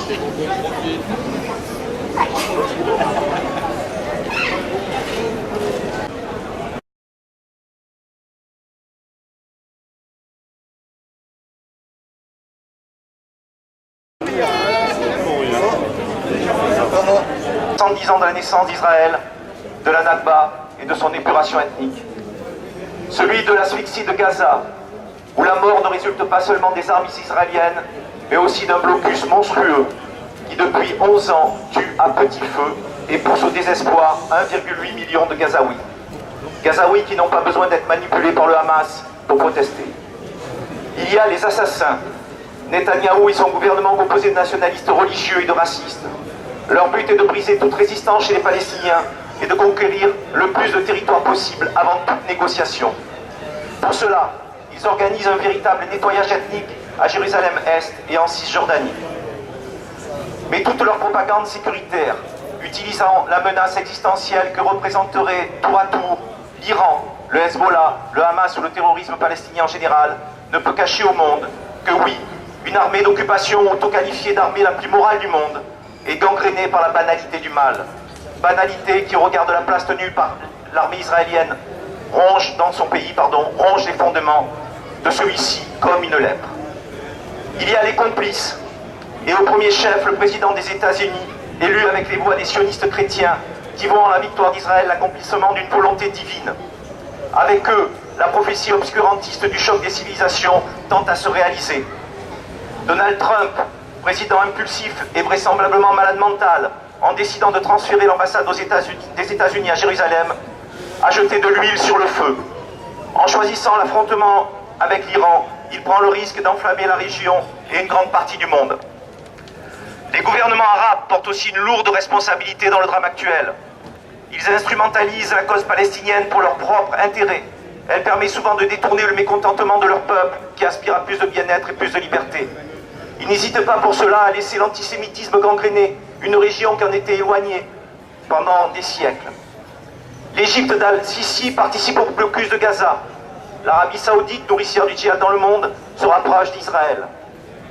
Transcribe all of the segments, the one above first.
110 ans de la naissance d'Israël, de la Nakba et de son épuration ethnique. Celui de l'asphyxie de Gaza, où la mort ne résulte pas seulement des armes israéliennes, mais aussi d'un blocus monstrueux qui depuis 11 ans tue à petit feu et pousse au désespoir 1,8 million de Gazaouis. Gazaouis qui n'ont pas besoin d'être manipulés par le Hamas pour protester. Il y a les assassins, Netanyahou et son gouvernement composé de nationalistes religieux et de racistes. Leur but est de briser toute résistance chez les Palestiniens et de conquérir le plus de territoire possible avant toute négociation. Pour cela, ils organisent un véritable nettoyage ethnique à Jérusalem-Est et en Cisjordanie. Mais toute leur propagande sécuritaire, utilisant la menace existentielle que représenterait tour à tour l'Iran, le Hezbollah, le Hamas ou le terrorisme palestinien en général, ne peut cacher au monde que oui, une armée d'occupation auto-qualifiée d'armée la plus morale du monde est gangrénée par la banalité du mal. Banalité qui, au regard de la place tenue par l'armée israélienne, ronge les fondements de celui-ci comme une lèpre. Il y a les complices, et au premier chef le président des États-Unis, élu avec les voix des sionistes chrétiens, qui voient en la victoire d'Israël l'accomplissement d'une volonté divine. Avec eux, la prophétie obscurantiste du choc des civilisations tente à se réaliser. Donald Trump, président impulsif et vraisemblablement malade mental, en décidant de transférer l'ambassade des États-Unis à Jérusalem, a jeté de l'huile sur le feu. En choisissant l'affrontement avec l'Iran, il prend le risque d'enflammer la région et une grande partie du monde. Les gouvernements arabes portent aussi une lourde responsabilité dans le drame actuel. Ils instrumentalisent la cause palestinienne pour leur propre intérêt. Elle permet souvent de détourner le mécontentement de leur peuple qui aspire à plus de bien-être et plus de liberté. Ils n'hésitent pas pour cela à laisser l'antisémitisme gangréner une région qui en était éloignée pendant des siècles. L'Égypte d'Al-Sisi participe au blocus de Gaza. L'Arabie Saoudite, nourricière du djihad dans le monde, se rapproche d'Israël.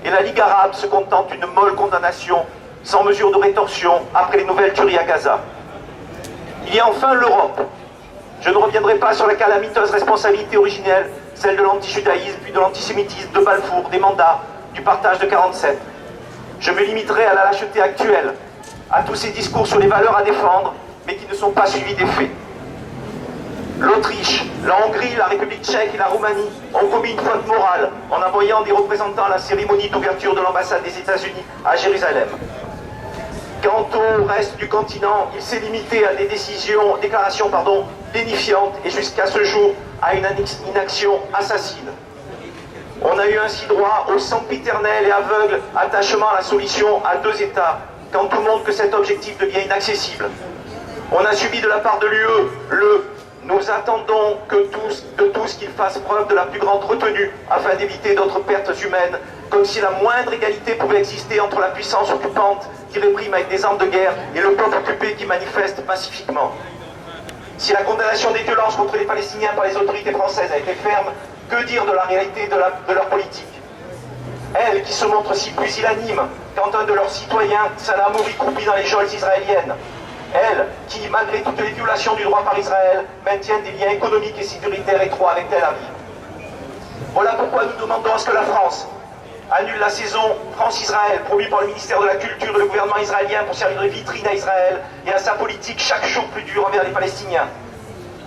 Et la Ligue arabe se contente d'une molle condamnation, sans mesure de rétorsion, après les nouvelles tueries à Gaza. Il y a enfin l'Europe. Je ne reviendrai pas sur la calamiteuse responsabilité originelle, celle de l'antijudaïsme, puis de l'antisémitisme, de Balfour, des mandats, du partage de 47. Je me limiterai à la lâcheté actuelle, à tous ces discours sur les valeurs à défendre, mais qui ne sont pas suivis des faits. L'Autriche, la Hongrie, la République tchèque et la Roumanie ont commis une faute morale en envoyant des représentants à la cérémonie d'ouverture de l'ambassade des États-Unis à Jérusalem. Quant au reste du continent, il s'est limité à des déclarations lénifiantes et jusqu'à ce jour à une inaction assassine. On a eu ainsi droit au sempiternel et aveugle attachement à la solution à deux États, quand tout montre que cet objectif devient inaccessible. On a subi de la part de l'UE nous attendons de tous qu'ils fassent preuve de la plus grande retenue afin d'éviter d'autres pertes humaines, comme si la moindre égalité pouvait exister entre la puissance occupante qui réprime avec des armes de guerre et le peuple occupé qui manifeste pacifiquement. Si la condamnation des violences contre les Palestiniens par les autorités françaises a été ferme, que dire de la réalité de leur politique? Elle qui se montre si pusillanime quand un de leurs citoyens, Salah Hamouri, croupit dans les geôles israéliennes. Elle qui, malgré toutes les violations du droit par Israël, maintient des liens économiques et sécuritaires étroits avec Tel Aviv. Voilà pourquoi nous demandons à ce que la France annule la saison France-Israël promue par le ministère de la Culture et le gouvernement israélien pour servir de vitrine à Israël et à sa politique chaque jour plus dure envers les Palestiniens.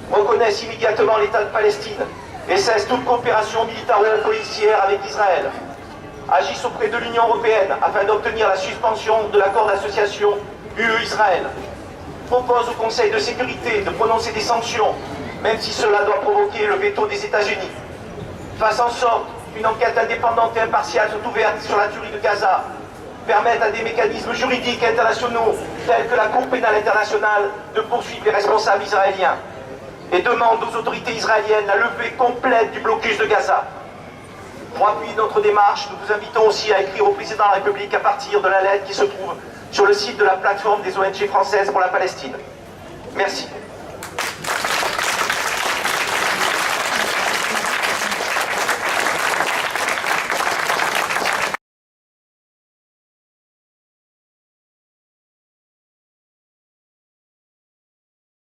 Reconnaisse immédiatement l'État de Palestine et cesse toute coopération militaro-policière avec Israël. Agisse auprès de l'Union européenne afin d'obtenir la suspension de l'accord d'association UE-Israël. Propose au Conseil de sécurité de prononcer des sanctions, même si cela doit provoquer le veto des États-Unis. Fasse en sorte qu'une enquête indépendante et impartiale soit ouverte sur la tuerie de Gaza, permette à des mécanismes juridiques internationaux, tels que la Cour pénale internationale, de poursuivre les responsables israéliens, et demande aux autorités israéliennes la levée complète du blocus de Gaza. Pour appuyer notre démarche, nous vous invitons aussi à écrire au président de la République à partir de la lettre qui se trouve sur le site de la plateforme des ONG françaises pour la Palestine. Merci.